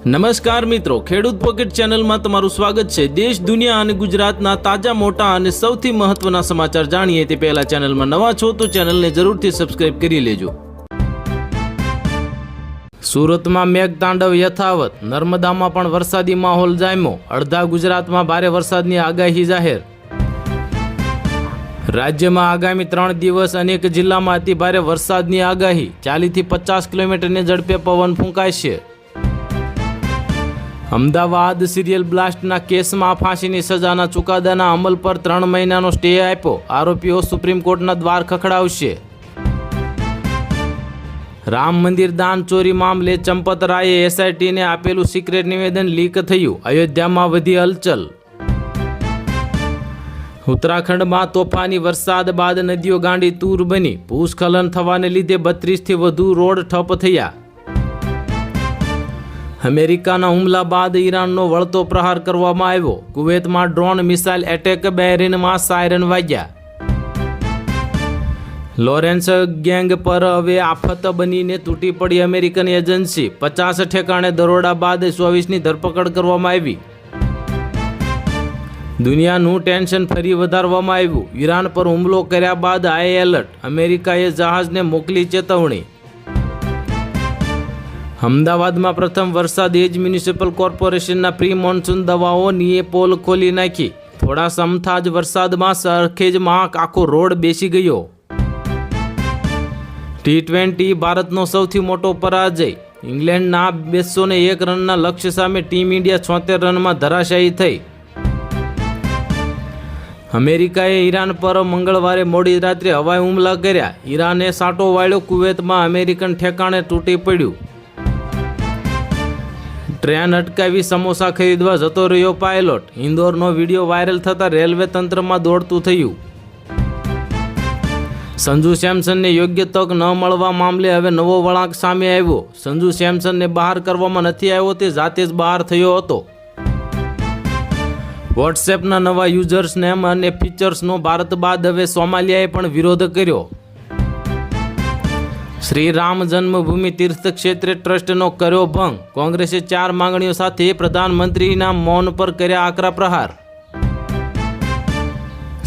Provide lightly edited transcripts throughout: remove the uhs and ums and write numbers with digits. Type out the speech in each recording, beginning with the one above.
નમસ્કાર મિત્રો, ખેડૂત પોકેટ ચેનલમાં તમારું સ્વાગત છે। દેશ, દુનિયા અને ગુજરાતના તાજા મોટા અને સૌથી મહત્વના સમાચાર જાણીએ તે પહેલા ચેનલમાં નવા છો તો ચેનલને જરૂરથી સબસ્ક્રાઇબ કરી લેજો। સુરતમાં મેઘતાંડવ યથાવત, નર્મદામાં પણ વરસાદી માહોલ જામ્યો, અડધા ગુજરાતમાં ભારે વરસાદની આગાહી જાહેર। રાજ્યમાં આગામી 3 દિવસ અનેક જિલ્લામાં અતિ ભારે વરસાદની આગાહી, 40 થી 50 કિલોમીટરની ઝડપે પવન ફૂંકાશે। અમદાવાદ સિરિયલ બ્લાસ્ટના કેસમાં ફાંસીની સજાના ચુકાદાના અમલ પર 3 મહિનાનો સ્ટે આપ્યો, આરોપીઓ સુપ્રીમ કોર્ટના દ્વાર ખખડાવશે। રામ મંદિર દાન ચોરી મામલે ચંપત રાયે એસઆઈટીને આપેલું સિક્રેટ નિવેદન લીક થયું, અયોધ્યામાં વધી હલચલ। ઉત્તરાખંડમાં તોફાની વરસાદ બાદ નદીઓ ગાંડી તૂર બની, ભૂસ્ખલન થવાને લીધે 32 થી વધુ રોડ ઠપ થયા। અમેરિકાના હુમલા બાદ ઈરાનનો વળતો પ્રહાર કરવામાં આવ્યો, કુવૈતમાં ડ્રોન મિસાઇલ એટેક, બહેરીનમાં સાયરન વાગ્યા। લોરેન્સ ગેંગ પર હવે આફત બનીને તૂટી પડી અમેરિકન એજન્સી, 50 ઠેકાણે દરોડા બાદ 24ની ધરપકડ કરવામાં આવી। દુનિયાનું ટેન્શન ફરી વધારવામાં આવ્યું, ઈરાન પર હુમલો કર્યા બાદ હાઈ એલર્ટ, અમેરિકાએ જહાજને મોકલી ચેતવણી। અમદાવાદમાં પ્રથમ વરસાદ, એજ મ્યુનિસિપલ કોર્પોરેશનના પ્રી મોન્સૂન દવાઓની પોલ ખોલી નાખી, થોડા સમથા જ વરસાદમાં સરખેજમાં આખો રોડ બેસી ગયો। T20 ભારતનો સૌથી મોટો પરાજય, ઇંગ્લેન્ડના 201 રનના લક્ષ્ય સામે ટીમ ઇન્ડિયા 76 રનમાં ધરાશાયી થઈ। અમેરિકાએ ઈરાન પર મંગળવારે મોડી રાત્રે હવાઈ હુમલા કર્યા, ઈરાને સાંટો વાળ્યો, કુવૈતમાં અમેરિકન ઠેકાણે તૂટી પડ્યું। ટ્રેન અટકાવી સમોસા ખરીદવા જતો રહ્યો પાયલોટ, ઇન્દોરનો વિડીયો વાયરલ થતાં રેલવે તંત્રમાં દોડતું થયું। સંજુ સેમસનને યોગ્ય તક ન મળવા મામલે હવે નવો વળાંક સામે આવ્યો, સંજુ સેમસનને બહાર કરવામાં નથી આવ્યો, તે જાતે જ બહાર થયો હતો। વોટ્સએપના નવા યુઝર્સ નેમ અને ફીચર્સનો ભારત બાદ હવે સોમાલિયાએ પણ વિરોધ કર્યો। શ્રી રામ જન્મભૂમિ તીર્થ ક્ષેત્રે ટ્રસ્ટનો કર્યો ભંગ, કોંગ્રેસે 4 માંગણીઓ સાથે પ્રધાનમંત્રીના મૌન પર કર્યા આકરા પ્રહાર।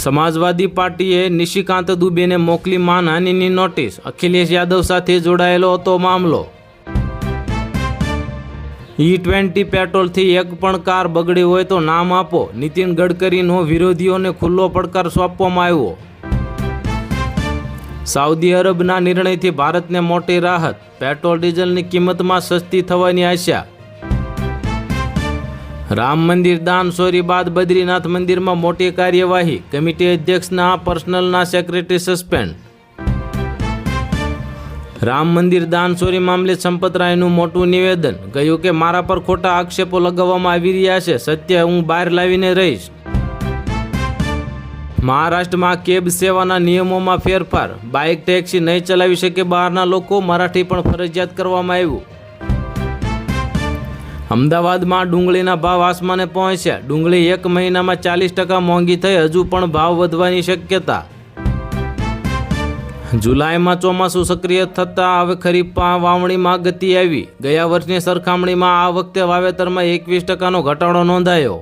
સમાજવાદી પાર્ટીએ નિશિકાંત દુબેને મોકલી માનહાનિની નોટિસ, અખિલેશ યાદવ સાથે જોડાયેલો હતો મામલો। E20 પેટ્રોલથી એક પણ કાર બગડી હોય તો નામ આપો, નીતિન ગડકરીનો વિરોધીઓને ખુલ્લો પડકાર સોંપવામાં આવ્યો। સાઉદી અરબના નિર્ણયથી ભારતને મોટી રાહત, પેટ્રોલ ડીઝલની કિંમતમાં સસ્તી થવાની આશા। રામ મંદિર દાન ચોરી બાદ બદ્રીનાથ મંદિરમાં મોટી કાર્યવાહી, કમિટી અધ્યક્ષના પર્સનલના સેક્રેટરી સસ્પેન્ડ। રામ મંદિર દાન ચોરી મામલે ચંપત રાયનું મોટું નિવેદન, કહ્યું કે મારા પર ખોટા આક્ષેપો લગાવવામાં આવી રહ્યા છે, સત્ય હું બહાર લાવીને રહીશ। મહારાષ્ટ્રમાં કેબ સેવાના નિયમોમાં ફેરફાર, બાઇક ટેક્સી નહીં ચલાવી શકે બહારના લોકો, મરાઠી પણ ફરજિયાત કરવામાં આવ્યું। અમદાવાદમાં ડુંગળીના ભાવ આસમાને પહોંચ્યા, ડુંગળી 1 મહિનામાં 40% મોંઘી થઈ, હજુ પણ ભાવ વધવાની શક્યતા। જુલાઈમાં ચોમાસું સક્રિય થતાં હવે ખરીફ વાવણીમાં ગતિ આવી, ગયા વર્ષની સરખામણીમાં આ વખતે વાવેતરમાં 21%નો ઘટાડો નોંધાયો।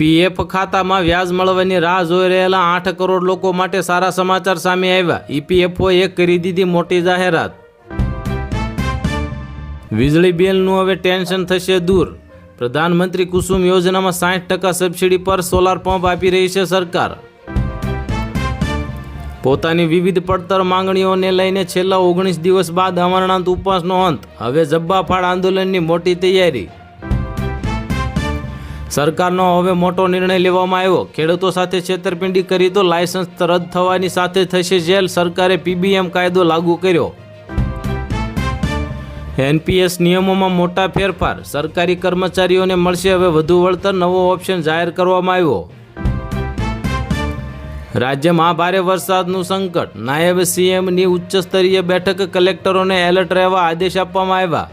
પીએફ ખાતામાં વ્યાજ મળવાની રાહ જોઈ રહેલા 8 કરોડ લોકો માટે સારા સમાચાર સામે આવ્યા, ઈપીએફઓએ કરી દીધી મોટી જાહેરાત। વીજળી બિલનું હવે ટેન્શન થશે દૂર, પ્રધાનમંત્રી કુસુમ યોજનામાં 60% સબસિડી પર સોલાર પંપ આપી રહી છે સરકાર। પોતાની વિવિધ પડતર માંગણીઓને લઈને છેલ્લા 19 દિવસ બાદ અમરનાથ ઉપવાસનો અંત, હવે જબ્બાફાળ આંદોલનની મોટી તૈયારી। સરકારનો હવે મોટો નિર્ણય લેવામાં આવ્યો, ખેડૂતો સાથે છેતરપિંડી કરી તો લાયસન્સ રદ થવાની સાથે થશે જેલ, સરકારે પીબીએમ કાયદો લાગુ કર્યો। એનપીએસ નિયમોમાં મોટા ફેરફાર, સરકારી કર્મચારીઓને મળશે હવે વધુ વળતર, નવો ઓપ્શન જાહેર કરવામાં આવ્યો। રાજ્યમાં ભારે વરસાદનું સંકટ, નાયબ સીએમની ઉચ્ચસ્તરીય બેઠક, કલેક્ટરોને એલર્ટ રહેવા આદેશ આપવામાં આવ્યા।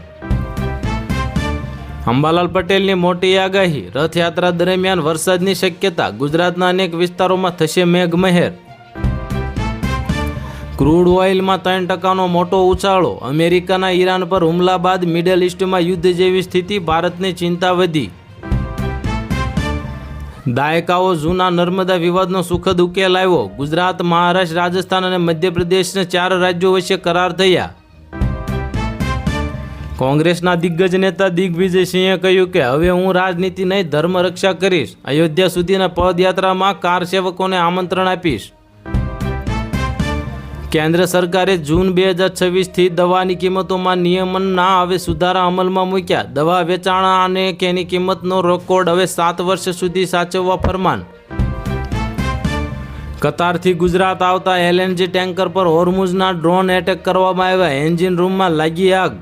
અંબાલાલ પટેલની મોટી આગાહી, રથયાત્રા દરમિયાન વરસાદની શક્યતા, ગુજરાતના અનેક વિસ્તારોમાં થશે મેઘમહેર। ક્રૂડ ઓઇલમાં 3% મોટો ઉછાળો. અમેરિકાના ઈરાન પર હુમલા બાદ મિડલ ઇસ્ટમાં યુદ્ધ જેવી સ્થિતિ, ભારતની ચિંતા વધી. દાયકાઓ જૂના નર્મદા વિવાદનો સુખદ ઉકેલ આવ્યો. ગુજરાત, મહારાષ્ટ્ર, રાજસ્થાન અને મધ્યપ્રદેશના 4 રાજ્યો વચ્ચે કરાર થયા. કોંગ્રેસના દિગ્ગજ નેતા દિગ્વિજયસિંહે કહ્યું કે હવે હું રાજનીતિ નહીં, ધર્મ રક્ષા કરીશ. અયોધ્યા સુધીના પદયાત્રામાં કાર સેવકોને આમંત્રણ આપીશ. કેન્દ્ર સરકારે જૂન 2026થી દવાની કિંમતોમાં નિયમનના હવે સુધારા અમલમાં મૂક્યા. દવા વેચાણ અને તેની કિંમતનો રેકોર્ડ હવે 7 વર્ષ સુધી સાચવવા ફરમાન. કતારથી ગુજરાત આવતા LNG ટેન્કર પર હોર્મુઝના ડ્રોન એટેક કરવામાં આવ્યા. એન્જિન રૂમમાં લાગી આગ.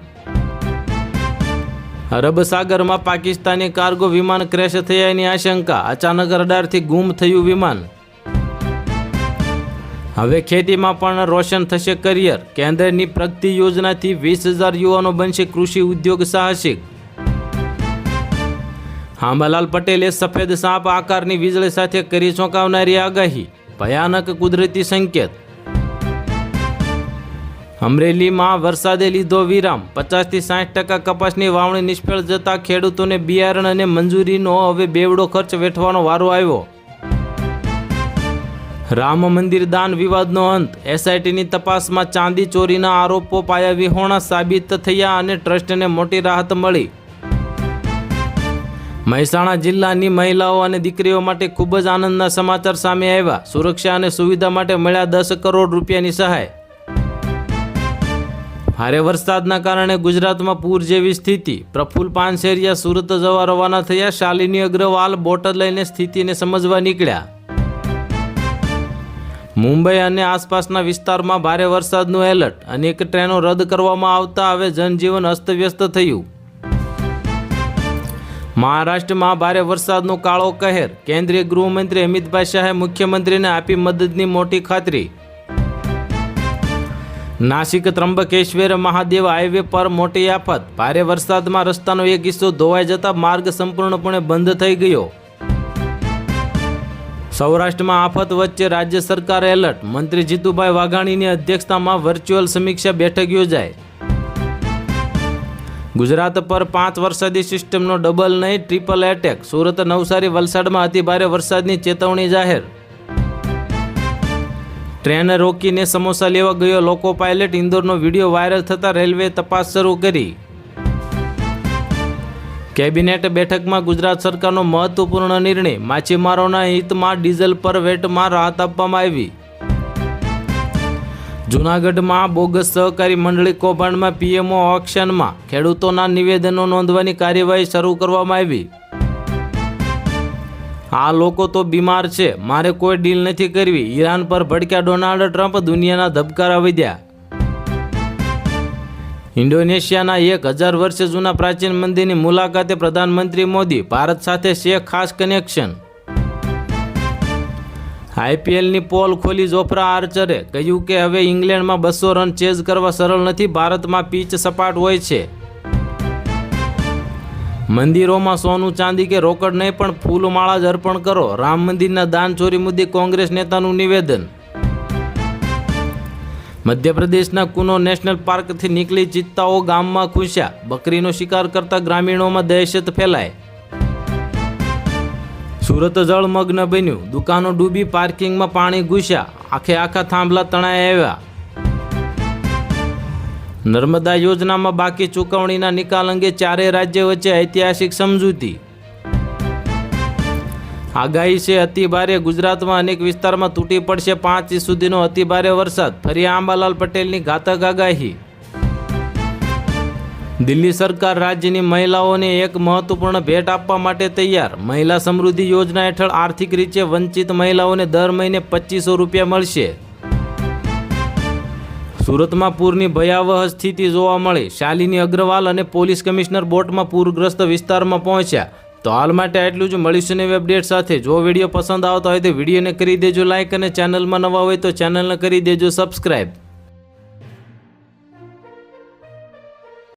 અરબ સાગરમાં પાકિસ્તાની કાર્ગો વિમાન ક્રેશ થયાની આશંકા. અચાનક રડારથી ગુમ થયું વિમાન. હવે ખેતીમાં પણ રોશન થશે કરિયર. કેન્દ્રની પ્રગતિ યોજનાથી 20,000 યુવાનો બનશે કૃષિ ઉદ્યોગ સાહસિક. હાંબાલાલ પટેલે સફેદ સાપ આકારની વીજળી સાથે કરી ચોંકાવનારી આગાહી. ભયાનક કુદરતી સંકેત. અમરેલીમાં વરસાદે લીધો વિરામ. 50 થી 60% કપાસની વાવણી નિષ્ફળ જતા ખેડૂતોને બિયારણ અને મંજૂરીનો હવે બેવડો ખર્ચ વેઠવાનો વારો આવ્યો. રામ મંદિર દાન વિવાદનો અંત. SITની તપાસમાં ચાંદી ચોરીના આરોપો પાયા વિહોણા સાબિત થયા અને ટ્રસ્ટને મોટી રાહત મળી. મહેસાણા જિલ્લાની મહિલાઓ અને દીકરીઓ માટે ખૂબ જ આનંદના સમાચાર સામે આવ્યા. સુરક્ષા અને સુવિધા માટે મળ્યા 10 કરોડ રૂપિયાની સહાય. ભારે વરસાદના કારણે ગુજરાતમાં પૂર જેવી સ્થિતિ. પ્રફુલ્લ પાનસેરિયા સુરત જવા રવાના થયા. શાલિની અગ્રવાલ બોટલ લઈને સ્થિતિને સમજવા નીકળ્યા. મુંબઈ અને આસપાસના વિસ્તારમાં ભારે વરસાદનું એલર્ટ. અનેક ટ્રેનો રદ કરવામાં આવતા હવે જનજીવન અસ્તવ્યસ્ત થયું. મહારાષ્ટ્રમાં ભારે વરસાદનો કાળો કહેર. કેન્દ્રીય ગૃહમંત્રી અમિતભાઈ શાહે મુખ્યમંત્રીને આપી મદદની મોટી ખાતરી. નાસિક ત્રંબકેશ્વર મહાદેવ હાઈવે પર મોટી આફત. ભારે વરસાદમાં રસ્તાનો એક હિસ્સો ધોવાઈ જતા માર્ગ સંપૂર્ણપણે બંધ થઈ ગયો. સૌરાષ્ટ્રમાં આફત વચ્ચે રાજ્ય સરકાર એલર્ટ. મંત્રી જીતુભાઈ વાઘાણીની અધ્યક્ષતામાં વર્ચ્યુઅલ સમીક્ષા બેઠક યોજાઈ. ગુજરાત પર 5 વરસાદી સિસ્ટમનો ડબલ નહીં ટ્રિપલ એટેક. સુરત, નવસારી, વલસાડમાં અતિભારે વરસાદની ચેતવણી જાહેર. ટ્રેન રોકીને સમોસા લેવા ગયો લોકો પાયલટ. ઇન્દોરનો વિડીયો વાયરલ થતાં રેલવે તપાસ શરૂ કરી. કેબિનેટ બેઠકમાં ગુજરાત સરકારનો મહત્વપૂર્ણ નિર્ણય. માછીમારોના હિતમાં ડીઝલ પર વેટમાં રાહત આપવામાં આવી. જૂનાગઢમાં બોગસ સહકારી મંડળી કૌભાંડમાં PMO ઓક્શનમાં ખેડૂતોના નિવેદનો નોંધવાની કાર્યવાહી શરૂ કરવામાં આવી. આ લોકો તો બીમાર છે, મારે કોઈ ડીલ નથી કરવી. ઈરાન પર ભડક્યા ડોનાલ્ડ ટ્રમ્પ. દુનિયાના ધબકારા વધ્યા. ઇન્ડોનેશિયાના 1000 વર્ષ જૂના પ્રાચીન મંદિરની મુલાકાતે પ્રધાનમંત્રી મોદી. ભારત સાથે છે ખાસ કનેક્શન. IPLની પોલ ખોલી જોફ્રા આર્ચરે કહ્યું કે હવે ઇંગ્લેન્ડમાં 200 રન ચેઝ કરવા સરળ નથી. ભારતમાં પીચ સપાટ હોય છે. મંદિરોમાં સોનું ચાંદી કે રોકડ નહીં પણ ફૂલમાળા જ અર્પણ કરો. રામ મંદિરના દાન ચોરી મુદ્દે કોંગ્રેસ નેતાનું નિવેદન. મધ્યપ્રદેશના કુનો નેશનલ પાર્કથી નીકળી ચિત્તાઓ ગામમાં ઘૂસ્યા. બકરીનો શિકાર કરતા ગ્રામીણોમાં દહેશત ફેલાય. સુરત જળમગ્ન બન્યું. દુકાનો ડૂબી, પાર્કિંગમાં પાણી ઘૂસ્યા. આખા થાંભલા તણાઈ આવ્યા. નર્મદા યોજનામાં બાકી ચૂકવણીના નિકાલ અંગે 4 રાજ્ય વચ્ચે ઐતિહાસિક સમજૂતી. આગાહી છે અતિભારે. ગુજરાતમાં અનેક વિસ્તારમાં તૂટી પડશે 5 ઇંચ સુધીનો અતિભારે વરસાદ. ફરી આંબાલાલ પટેલની ઘાતક આગાહી. દિલ્હી સરકાર રાજ્યની મહિલાઓને એક મહત્વપૂર્ણ ભેટ આપવા માટે તૈયાર. મહિલા સમૃદ્ધિ યોજના હેઠળ આર્થિક રીતે વંચિત મહિલાઓને દર મહિને 2500 રૂપિયા મળશે. સુરતમાં પૂરની ભયાવહ સ્થિતિ જોવા મળી. શાલિની અગ્રવાલ અને પોલીસ કમિશનર બોટમાં પૂરગ્રસ્ત વિસ્તારમાં પહોંચ્યા. તો હાલ માટે આટલું જ. મળીશું નવી અપડેટ સાથે. જો વિડીયો પસંદ આવતો હોય તો વિડીયોને કરી દેજો લાઇક અને ચેનલમાં નવા હોય તો ચેનલને કરી દેજો સબસ્ક્રાઈબ.